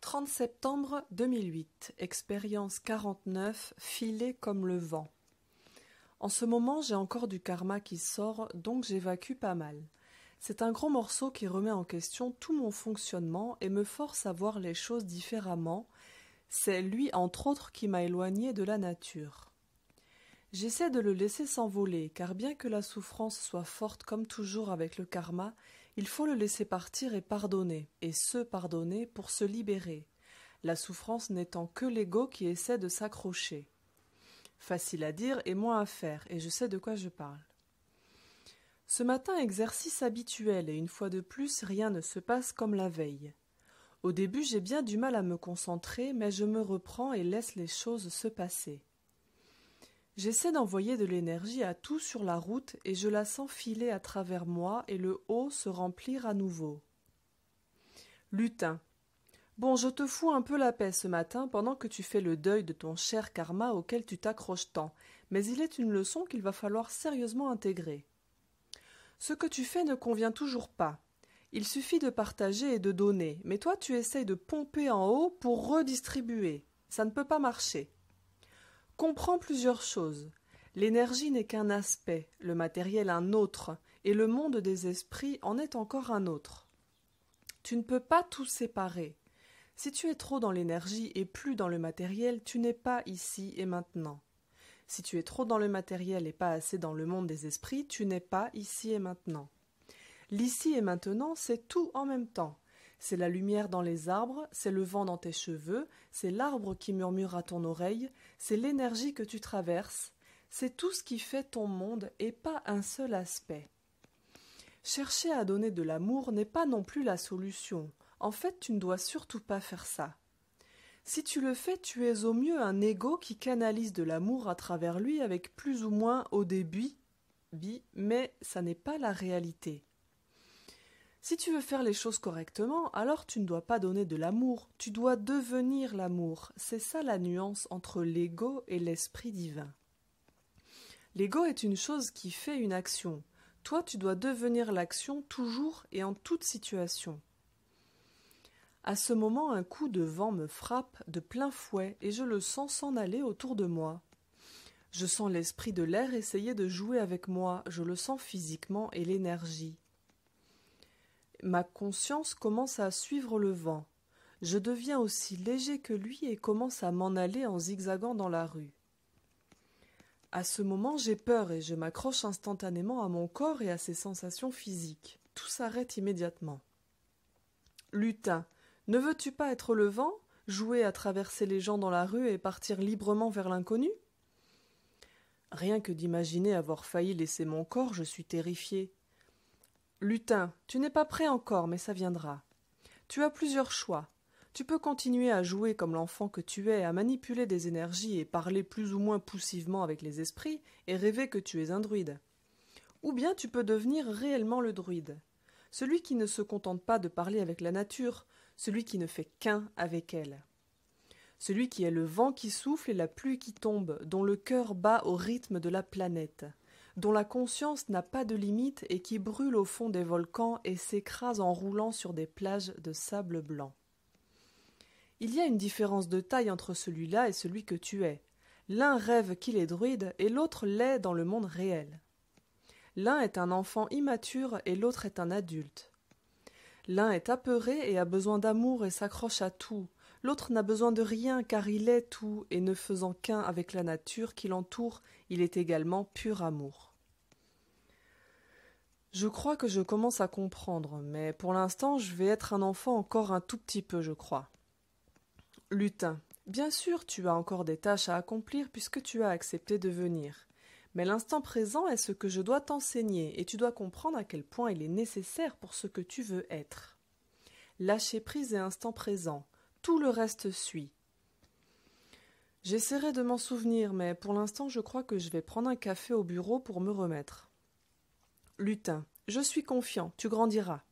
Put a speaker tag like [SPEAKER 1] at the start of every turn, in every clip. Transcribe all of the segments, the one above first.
[SPEAKER 1] 30 septembre 2008, expérience 49, filée comme le vent. En ce moment, j'ai encore du karma qui sort, donc j'évacue pas mal. C'est un gros morceau qui remet en question tout mon fonctionnement et me force à voir les choses différemment. C'est lui, entre autres, qui m'a éloigné de la nature. J'essaie de le laisser s'envoler, car bien que la souffrance soit forte comme toujours avec le karma, il faut le laisser partir et se pardonner pour se libérer, la souffrance n'étant que l'ego qui essaie de s'accrocher. Facile à dire et moins à faire, et je sais de quoi je parle. Ce matin, exercice habituel, et une fois de plus, rien ne se passe comme la veille. Au début, j'ai bien du mal à me concentrer, mais je me reprends et laisse les choses se passer. J'essaie d'envoyer de l'énergie à tout sur la route et je la sens filer à travers moi et le haut se remplir à nouveau. Lutin. Bon, je te fous un peu la paix ce matin pendant que tu fais le deuil de ton cher karma auquel tu t'accroches tant, mais il est une leçon qu'il va falloir sérieusement intégrer. Ce que tu fais ne convient toujours pas. Il suffit de partager et de donner, mais toi tu essayes de pomper en haut pour redistribuer. Ça ne peut pas marcher. Comprends plusieurs choses. L'énergie n'est qu'un aspect, le matériel un autre, et le monde des esprits en est encore un autre. Tu ne peux pas tout séparer. Si tu es trop dans l'énergie et plus dans le matériel, tu n'es pas ici et maintenant. Si tu es trop dans le matériel et pas assez dans le monde des esprits, tu n'es pas ici et maintenant. L'ici et maintenant, c'est tout en même temps. C'est la lumière dans les arbres, c'est le vent dans tes cheveux, c'est l'arbre qui murmure à ton oreille, c'est l'énergie que tu traverses, c'est tout ce qui fait ton monde et pas un seul aspect. Chercher à donner de l'amour n'est pas non plus la solution. En fait, tu ne dois surtout pas faire ça. Si tu le fais, tu es au mieux un ego qui canalise de l'amour à travers lui avec plus ou moins au début, mais ça n'est pas la réalité. Si tu veux faire les choses correctement, alors tu ne dois pas donner de l'amour, tu dois devenir l'amour. C'est ça la nuance entre l'ego et l'esprit divin. L'ego est une chose qui fait une action. Toi, tu dois devenir l'action toujours et en toute situation. À ce moment, un coup de vent me frappe de plein fouet et je le sens s'en aller autour de moi. Je sens l'esprit de l'air essayer de jouer avec moi, je le sens physiquement et l'énergie. Ma conscience commence à suivre le vent. Je deviens aussi léger que lui et commence à m'en aller en zigzagant dans la rue. À ce moment, j'ai peur et je m'accroche instantanément à mon corps et à ses sensations physiques. Tout s'arrête immédiatement. Lutin, ne veux-tu pas être le vent, jouer à traverser les gens dans la rue et partir librement vers l'inconnu ? Rien que d'imaginer avoir failli laisser mon corps, je suis terrifiée. Lutin, tu n'es pas prêt encore, mais ça viendra. Tu as plusieurs choix. Tu peux continuer à jouer comme l'enfant que tu es, à manipuler des énergies et parler plus ou moins poussivement avec les esprits et rêver que tu es un druide. Ou bien tu peux devenir réellement le druide. Celui qui ne se contente pas de parler avec la nature, celui qui ne fait qu'un avec elle. Celui qui est le vent qui souffle et la pluie qui tombe, dont le cœur bat au rythme de la planète, dont la conscience n'a pas de limite et qui brûle au fond des volcans et s'écrase en roulant sur des plages de sable blanc. Il y a une différence de taille entre celui-là et celui que tu es. L'un rêve qu'il est druide et l'autre l'est dans le monde réel. L'un est un enfant immature et l'autre est un adulte. L'un est apeuré et a besoin d'amour et s'accroche à tout. L'autre n'a besoin de rien car il est tout et ne faisant qu'un avec la nature qui l'entoure, il est également pur amour. Je crois que je commence à comprendre, mais pour l'instant je vais être un enfant encore un tout petit peu, je crois. Lutin, bien sûr tu as encore des tâches à accomplir puisque tu as accepté de venir. Mais l'instant présent est ce que je dois t'enseigner et tu dois comprendre à quel point il est nécessaire pour ce que tu veux être. Lâcher prise et instant présent, tout le reste suit. J'essaierai de m'en souvenir, mais pour l'instant je crois que je vais prendre un café au bureau pour me remettre. Lutin, je suis confiant, tu grandiras.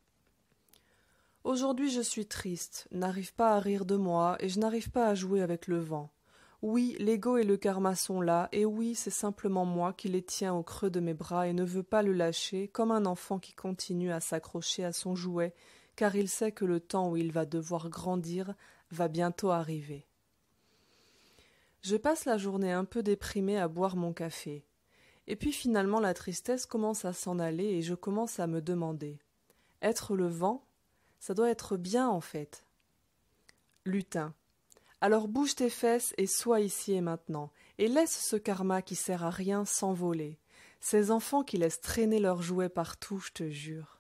[SPEAKER 1] Aujourd'hui je suis triste, n'arrive pas à rire de moi et je n'arrive pas à jouer avec le vent. Oui, l'ego et le karma sont là, et oui, c'est simplement moi qui les tiens au creux de mes bras et ne veux pas le lâcher, comme un enfant qui continue à s'accrocher à son jouet, car il sait que le temps où il va devoir grandir va bientôt arriver. Je passe la journée un peu déprimée à boire mon café. Et puis finalement la tristesse commence à s'en aller et je commence à me demander. Être le vent, ça doit être bien en fait. Lutin. Alors bouge tes fesses et sois ici et maintenant, et laisse ce karma qui sert à rien s'envoler. Ces enfants qui laissent traîner leurs jouets partout, je te jure.